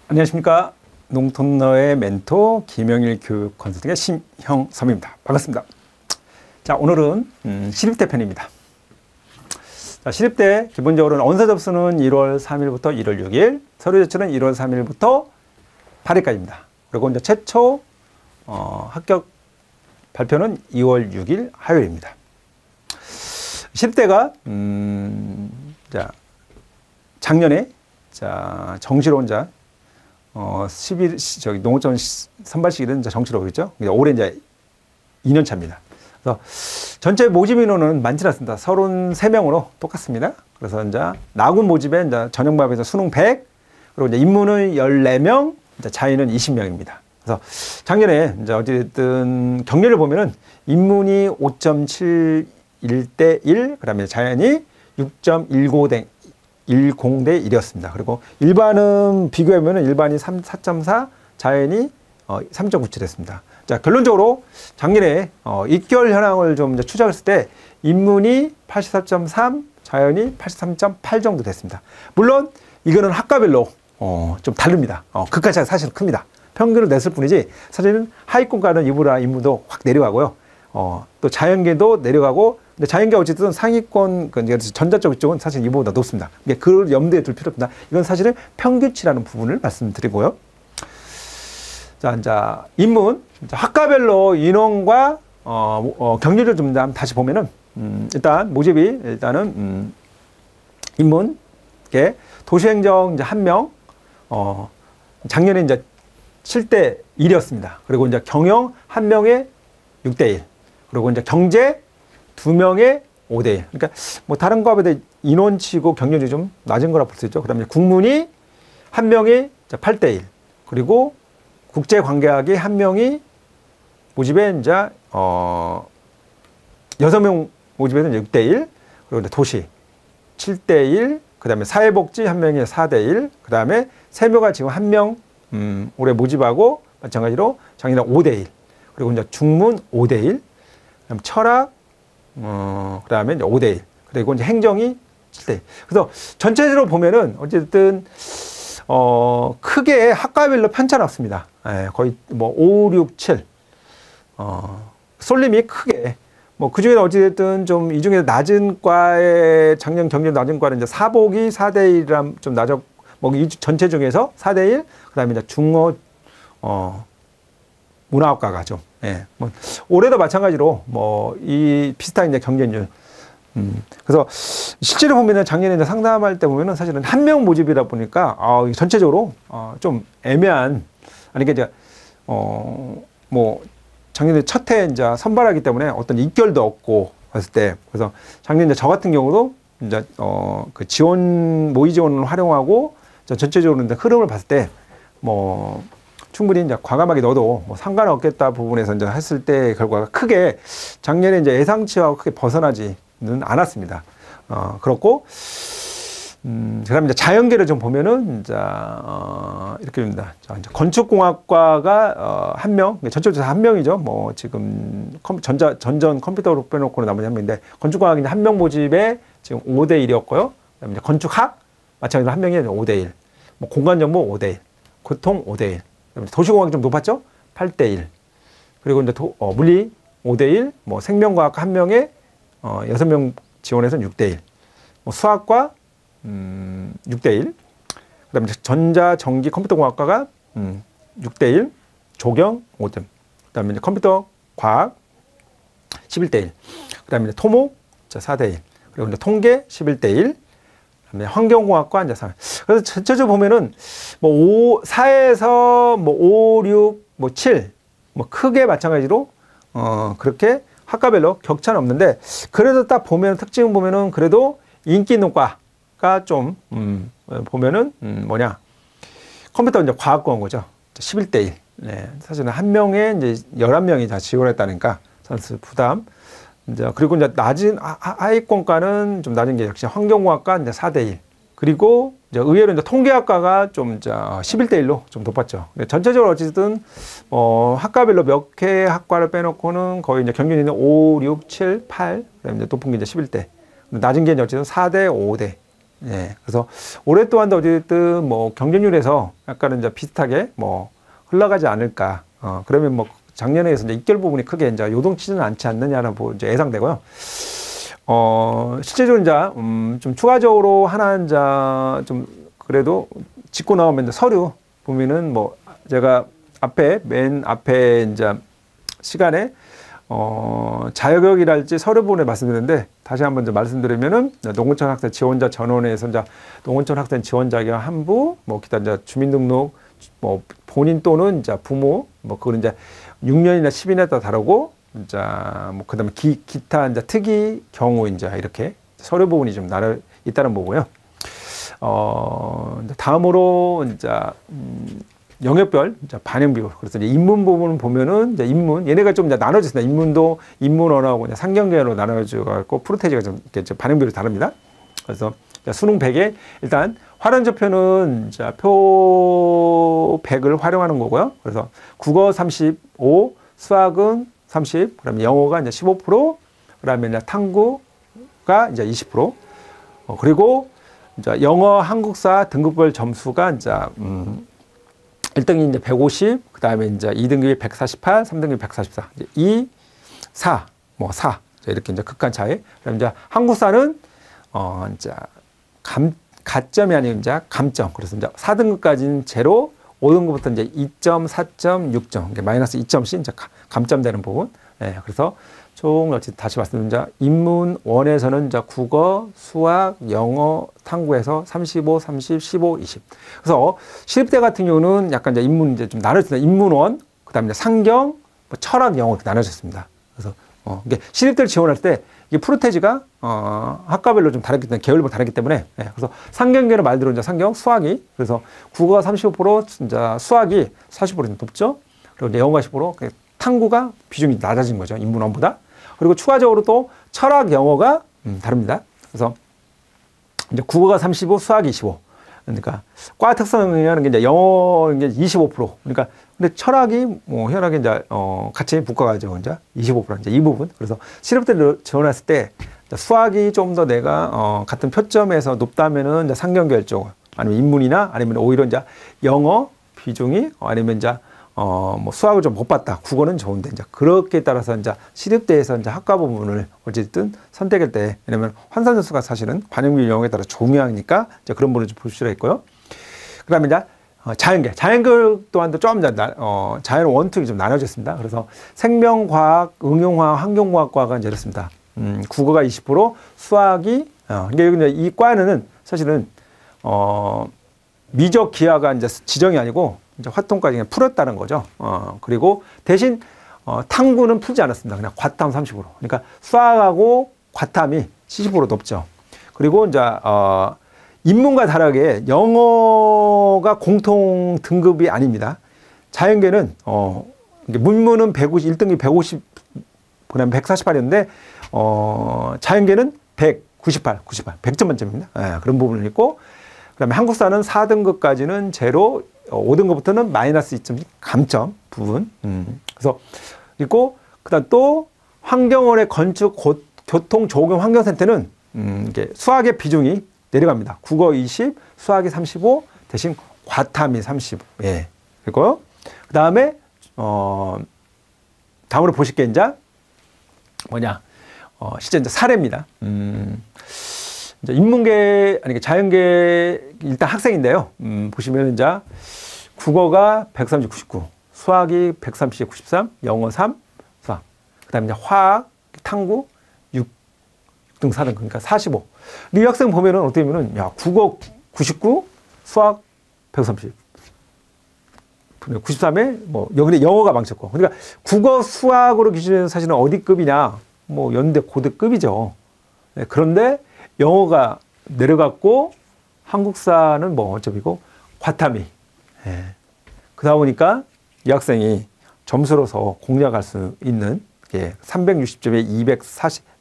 안녕하십니까. 농톤너의 멘토 김영일 교육 컨설팅의 신형섭입니다. 반갑습니다. 자, 오늘은 시립대 편입니다. 자, 시립대 기본적으로는 언서 접수는 1월 3일부터 1월 6일, 서류 제출은 1월 3일부터 8일까지입니다. 그리고 이제 최초 합격 발표는 2월 6일 화요일입니다. 시립대가 자, 작년에 정시로 혼자 11 저기 농어촌 선발시기는 정시로 그랬죠. 올해 이제 2년 차입니다. 그래서 전체 모집 인원은 많지 않습니다. 33명으로 똑같습니다. 그래서 이제 나군 모집에 이제 전형밥에서 수능 100, 그리고 이제 인문은 14명, 이제 자인은 20명입니다. 그래서 작년에 이제 어쨌든 경렬을 보면은 인문이 5.71대 1, 그다음에 자연이 6.10대 1이었습니다. 그리고 일반은 비교하면 일반이 4.4, 자연이 3.97였습니다. 자, 결론적으로 작년에 입결 현황을 좀 추적했을 때 인문이 84.3, 자연이 83.8 정도 됐습니다. 물론 이거는 학과별로 좀 다릅니다. 그까지 차이가 사실은 큽니다. 평균을 냈을 뿐이지 사실은 하위권과는 이부나 인문도 확 내려가고요. 또 자연계도 내려가고, 근데 자연계 어쨌든 상위권, 전자 쪽은 사실 이보다 높습니다. 그걸 염두에 둘 필요 없습니다. 이건 사실은 평균치라는 부분을 말씀드리고요. 자, 이제 인문, 학과별로 인원과 경률을 좀 다시 보면은, 일단 모집이 일단은 인문계 도시행정 이제 1명, 작년에 이제 7대 1이었습니다. 그리고 이제 경영 1명에 6대 1. 그리고 이제 경제 2명에 5대 1. 그러니까 뭐 다른 거에 비해 인원치고 경력이 좀 낮은 거라 볼 수 있죠. 그다음에 국문이 1명이 8대 1. 그리고 국제관계학이 1명이 모집에 이제 6명 모집에는 6대 1. 그리고 이제 도시 7대 1. 그다음에 사회복지 1명이 4대 1. 그다음에 세무가 지금 1명 올해 모집하고 마찬가지로 작년에 5대 1. 그리고 이제 중문 5대 1. 그다음 철학 그다음에 이제 5대 1. 그리고 이제 행정이 7대 1. 그래서 전체적으로 보면은 어쨌든 크게 학과별로 편차는 없습니다. 거의 뭐 5, 6, 7. 쏠림이 크게 뭐 그중에 어쨌든 좀 이 중에 낮은 과의 작년 경력 낮은 과는 이제 사복이 4대 1이라 좀 낮아, 뭐 이 전체 중에서 4대 1. 그다음에 이제 중어 문화학과가 좀, 뭐 올해도 마찬가지로 뭐 이 비슷한 이제 경쟁률. 그래서 실제로 보면은 작년에 이제 상담할 때 보면은 사실은 1명 모집이다 보니까 전체적으로 좀 애매한, 아니 이제 뭐 작년에 첫 해 이제 선발하기 때문에 어떤 입결도 없고 했을 때, 그래서 작년에 저 같은 경우도 이제 그 지원 모의 지원을 활용하고 전체적으로 이제 흐름을 봤을 때 뭐 충분히 이제 과감하게 넣어도 뭐 상관없겠다 부분에서 이제 했을 때 결과가 크게 작년에 이제 예상치와 크게 벗어나지는 않았습니다. 그렇고, 그다음에 이제 자연계를 좀 보면은 이제 이렇게 됩니다. 자, 이제 건축공학과가 1명, 전체적으로 1명이죠. 뭐 지금 전전 컴퓨터로 빼놓고는 나머지 1명인데, 건축공학이 이제 1명 모집에 지금 5대 1이었고요. 그다음에 이제 건축학 마찬가지로 1명이 5대 1, 뭐 공간정보 5대 1, 고통 5대 1. 도시공학이 좀 높았죠? 8대 1. 그리고 이제 물리 5대 1, 뭐 생명과학 1명에 6명 지원해서 6대 1. 뭐 수학과 6대 1. 그다음에 전자, 전기, 컴퓨터공학과가 6대 1. 조경 5등. 그다음에 이제 컴퓨터 과학 11대 1. 그다음에 이제 토목 4대 1. 그리고 이제 통계 11대 1. 그다음에 환경공학과 이제 3. 그래서 전체적으로 보면은 뭐 4에서 뭐 5, 6, 뭐 7, 뭐 크게 마찬가지로 그렇게 학과별로 격차는 없는데, 그래도 딱 보면 특징 보면은 그래도 인기 있는 과가 좀 보면은 뭐냐, 컴퓨터 이제 과학과인 거죠. 11대 1. 네, 사실은 1명에 이제 11명이 다 지원했다니까 선수 부담. 이제 그리고 이제 낮은 하위권과는 좀 낮은 게 역시 환경공학과 이제 4대 1. 그리고 이제 의외로 이제 통계학과가 좀 이제 11대 1로 좀 높았죠. 전체적으로 어쨌든 학과별로 몇 개 학과를 빼놓고는 거의 이제 경균이는 5, 6, 7, 8. 그다음에 이제 높은 게 이제 11대. 낮은 게 어쨌든 4대, 5대. 예. 그래서 오랫동안 어쨌든 뭐 경쟁률에서 약간은 이제 비슷하게 뭐 흘러가지 않을까. 그러면 뭐 작년에서 이제 입결 부분이 크게 이제 요동치지는 않지 않느냐라고 이제 예상되고요. 실제적으로 이제 좀 추가적으로 하나 이제 좀 그래도 짚고 나오면 이제 서류 보면은 뭐 제가 맨 앞에 이제 시간에 자격이랄지 서류 부분에 말씀드렸는데 다시 한번 이제 말씀드리면은 농어촌 학생 지원자 전원에서 이제 농어촌 학생 지원 자격 한부 뭐 기타 이제 주민등록 뭐 본인 또는 이제 부모 뭐 그건 이제 6년이나 10년에 따라 다르고 이제 뭐 그다음에 기타 이제 특이 경우 이제 이렇게 서류 부분이 좀 나눠 있다는 거고요. 다음으로 이제 영역별 이제 반영 비율. 그래서 이제 인문 부분을 보면은 이제 인문 얘네가 좀 이제 나눠졌습니다. 인문도 인문언어하고 상경계로 나눠져 갖고 프로테지가 좀 이렇게 반영 비율이 다릅니다. 그래서 수능 100에 일단 활용저표는 이제 표 100을 활용하는 거고요. 그래서 국어 35, 수학은 30, 그다음에 영어가 이제 15%, 그다음에 이제 탐구가 이제 20%, 그리고 이제 영어, 한국사 등급별 점수가 이제 1등이 이제 150, 그다음에 이제 2등급이 148, 3등급이 144, 이제 2, 4, 뭐 4 이렇게 이제 극한 차이. 그다음에 이제 한국사는 이제 가점이 아니고 이제 감점. 그래서 이제 4등급까지는 제로, 5등급부터 이제 2점, 4점, 6점, 마이너스 2점씩 이제 감점되는 부분. 예, 그래서 총 다시 말씀드리면 인문 1에서는 이제 국어, 수학, 영어, 탐구에서 35, 30, 15, 20. 그래서 시립대 같은 경우는 약간 이제 인문 이제 좀 나눠졌습니다. 인문 1, 그다음에 상경, 뭐 철학, 영어 이렇게 나눠졌습니다. 그래서 이게 시립대를 지원할 때 이게 프로테지가 학과별로 좀 다르기 때문에 계열별로 다르기 때문에 예, 그래서 상경계는 말 그대로 이제 상경 수학이 그래서 국어가 35% 이제 수학이 40% 높죠. 그리고 이제 영어가 10% 탐구가 비중이 낮아진 거죠. 인문원보다. 그리고 추가적으로 또 철학 영어가 다릅니다. 그래서 이제 국어가 35, 수학이 25. 그러니까 과 특성이라는 게 이제 영어 이제 25%. 그러니까 근데 철학이 뭐 희한하게 이제 같이 붙어가지고 이제 25% 이제 이 부분. 그래서 시립대를 지원했을 때 수학이 좀 더 내가 같은 표점에서 높다면은 이제 상경계열 쪽 아니면 인문이나 아니면 오히려 이제 영어 비중이 아니면 이제 뭐 수학을 좀 못 봤다. 국어는 좋은데 이제 그렇게 따라서 이제 시립대에서 이제 학과 부분을 어쨌든 선택할 때 왜냐면 환산 점수가 사실은 반영비 영역에 따라 중요하니까 이제 그런 부분을 좀 볼 필요가 있고요. 그다음에 이제 자연계 또한도 좀 자연 원투이 좀 나눠졌습니다. 그래서 생명과학, 응용화학, 환경과학과가 이제 이렇습니다. 국어가 20%, 수학이 이게 이 과는 사실은 미적 기하가 이제 지정이 아니고 이제 활동까지 그냥 풀었다는 거죠. 그리고 대신 탐구는 풀지 않았습니다. 그냥 과탐 30%. 그러니까 수학하고 과탐이 70% 높죠. 그리고 이제 인문과 다르게 영어가 공통 등급이 아닙니다. 자연계는 문문은 150, 1등급이 150, 그다음에 148이었는데 자연계는 198, 100점 만점입니다. 예, 그런 부분이 있고 그다음에 한국사는 4등급까지는 제로, 5등급부터는 마이너스 2점 감점 부분. 그래서 있고 그다음 또 환경원의 건축 교통 조경 환경센터는 이게 수학의 비중이 내려갑니다. 국어 20, 수학이 35, 대신 과탐이 35. 예. 그리고 그다음에 다음으로 보실 게 이제 뭐냐? 실제 이제 사례입니다. 이제 인문계 아니 자연계 일단 학생인데요. 보시면 이제 국어가 130, 99, 수학이 130, 93, 영어 3, 수학. 그다음에 이제 화학, 탐구 6등, 4등 그러니까 45. 이 학생 보면은 어떻게 보면은 야 국어 99, 수학 130, 93에 뭐 여기 영어가 망쳤고. 그러니까 국어 수학으로 기준해서 사실은 어디 급이냐? 뭐 연대 고대급이죠. 네, 그런데 영어가 내려갔고 한국사는 뭐 어쩌고 과탐이. 예. 그러다 보니까 이 학생이 점수로서 공략할 수 있는 게 360점에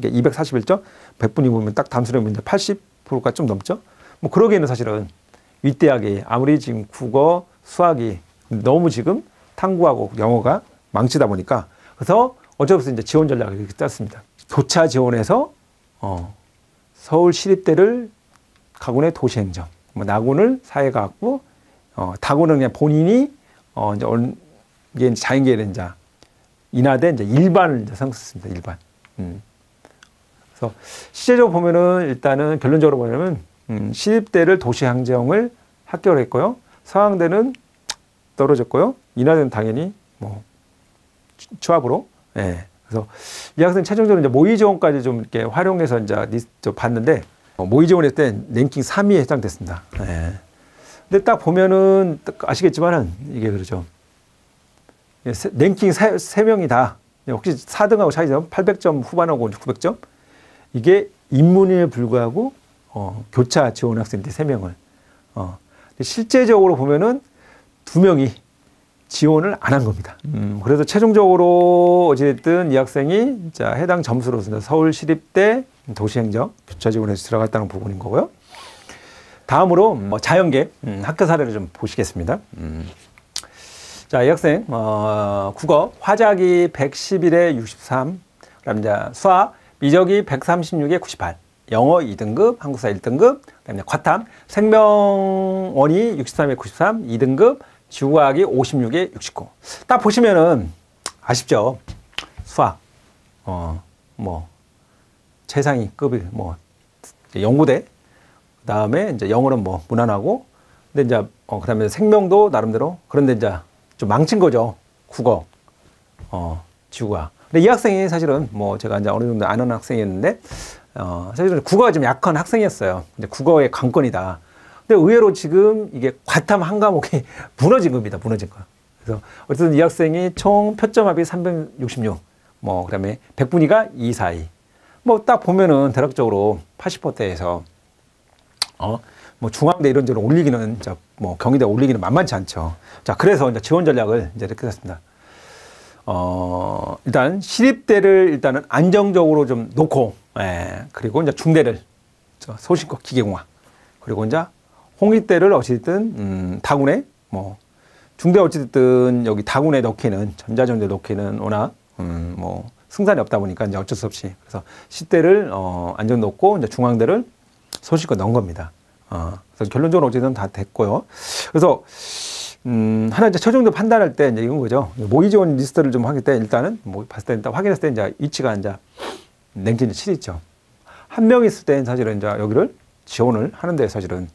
241점, 100분이 보면 딱 단수를 보면 80%가 좀 넘죠. 뭐 그러기에는 사실은 윗대학이 아무리 지금 국어, 수학이 너무 지금 탐구하고 영어가 망치다 보니까 그래서 어쩔 수 없이 이제 지원 전략을 이렇게 짰습니다. 교차 지원해서 서울 시립대를 가군의 도시행정, 뭐 나군을 사회과학부, 다군은 그냥 본인이 이제 이게 자연계를 이제 인하된 이제 일반을 이제 생각했습니다. 일반. 그래서 실제적으로 보면은 일단은 결론적으로 보면은 시립대를 도시행정을 합격을 했고요. 서강대는 떨어졌고요. 인하대는 당연히 뭐 추합으로. 예. 그래서 이 학생 최종적으로 이제 모의 지원까지 좀 이렇게 활용해서 이제 봤는데 모의 지원했을 때 랭킹 3위에 해당됐습니다. 예. 근데 딱 보면은 아시겠지만은 이게 그러죠. 랭킹 3명이 다 혹시 4등하고 차이점 800점 후반하고 900점 이게 인문위에 불구하고 교차 지원 학생들 3명을 실제적으로 보면은 2명이 지원을 안 한 겁니다. 그래서 최종적으로 어찌됐든 이 학생이 자 해당 점수로 서울시립대 도시행정 교차 지원에서 들어갔다는 부분인 거고요. 다음으로 자연계 학교 사례를 좀 보시겠습니다. 자, 이 학생 국어 화작이 111에 63, 그다음 이제 수학 미적이 136에 98, 영어 2등급, 한국사 1등급, 그다음에 과탐 생명원이 63에 93, 2등급, 지구과학이 56에 69. 딱 보시면은 아쉽죠. 수학 뭐 최상위 급이 뭐 연구대, 그다음에 이제 영어는 뭐 무난하고, 근데 이제 그다음에 생명도 나름대로, 그런데 이제 좀 망친 거죠. 국어, 지구과학. 근데 이 학생이 사실은 뭐 제가 이제 어느 정도 아는 학생이었는데 사실은 국어가 좀 약한 학생이었어요. 이제 국어의 관건이다. 근데 의외로 지금 이게 과탐 한 과목이 무너진 겁니다. 무너진 거. 그래서 어쨌든 이 학생이 총 표점합이 366, 뭐 그다음에 백분위가 242. 뭐 딱 보면은 대략적으로 80%대에서 뭐 중앙대 이런 데로 올리기는 뭐 경희대 올리기는 만만치 않죠. 자, 그래서 이제 지원 전략을 이제 이렇게 했습니다. 일단 시립대를 일단은 안정적으로 좀 놓고, 그리고 이제 중대를 소신과 기계공학, 그리고 이제 홍익대를 어찌됐든 다군에 뭐 중대 어찌됐든 여기 다군에 넣기는 전자전자에 넣기는 워낙 뭐 승산이 없다 보니까 이제 어쩔 수 없이 그래서 시대를 안정 놓고 이제 중앙대를 소신과 넣은 겁니다. 그래서 결론적으로 어쨌든 다 됐고요. 그래서 하나 이제 최종적으로 판단할 때 이제 이건 거죠. 모의 지원 리스트를 좀 하기 때 일단은 뭐 봤을 때 일단 확인했을 때 이제 위치가 이제 랭킹 7위 있죠. 한 명 있을 때는 사실은 이제 여기를 지원을 하는데 사실은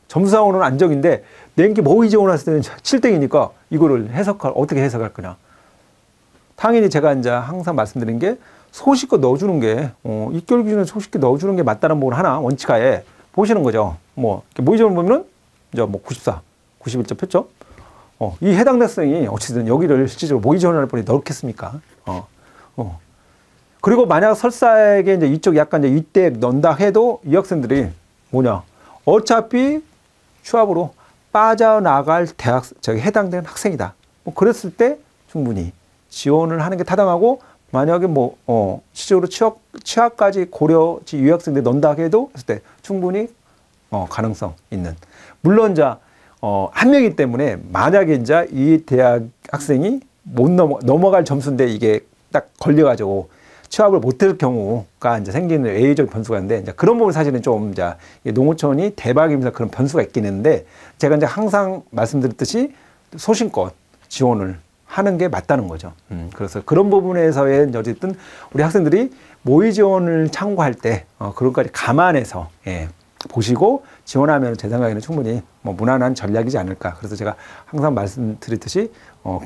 점수상으로는 안정인데 랭킹 모의 지원했을 때는 7등이니까 이거를 어떻게 해석할 거냐. 당연히 제가 이제 항상 말씀드린 게 소식껏 넣어주는 게 입결 기준에 소식껏 넣어주는 게 맞다는 부분 하나 원칙하에 보시는 거죠. 뭐 모의 지원 보면은 이제 뭐 94, 91점 표점. 이 해당 학생이 어쨌든 여기를 실질적으로 모의 지원할 뻔히 넣겠습니까? 그리고 만약 설사에게 이제 이쪽 약간 이제 이때 넣는다 해도 이 학생들이 뭐냐? 어차피 취업으로 빠져나갈 해당되는 학생이다. 뭐 그랬을 때 충분히 지원을 하는 게 타당하고, 만약에 뭐 실제로 취업까지 고려지 유학생들 넣는다 해도 했을 때 충분히 가능성 있는. 물론 이제 한 명이기 때문에 만약에 이제 이 대학 학생이 못 넘어갈 점수인데 이게 딱 걸려가지고 취업을 못할 경우가 이제 생기는 외의적 변수가 있는데, 이제 그런 부분 사실은 좀 이제 농어촌이 대박이면서 그런 변수가 있긴 있는데, 제가 이제 항상 말씀드렸듯이 소신껏 지원을 하는 게 맞다는 거죠. 그래서 그런 부분에서의 어쨌든 우리 학생들이 모의 지원을 참고할 때 그런 것까지 감안해서 보시고 지원하면 제 생각에는 충분히 뭐 무난한 전략이지 않을까. 그래서 제가 항상 말씀드렸듯이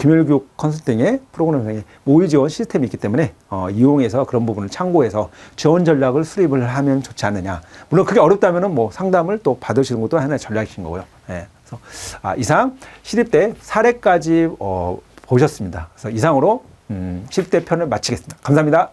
김열교육 컨설팅의 프로그램상에 모의 지원 시스템이 있기 때문에 이용해서 그런 부분을 참고해서 지원 전략을 수립을 하면 좋지 않느냐. 물론 그게 어렵다면은 뭐 상담을 또 받으시는 것도 하나의 전략이신 거고요. 그래서 이상 시립대 사례까지 보셨습니다. 그래서 이상으로 시립대 편을 마치겠습니다. 감사합니다.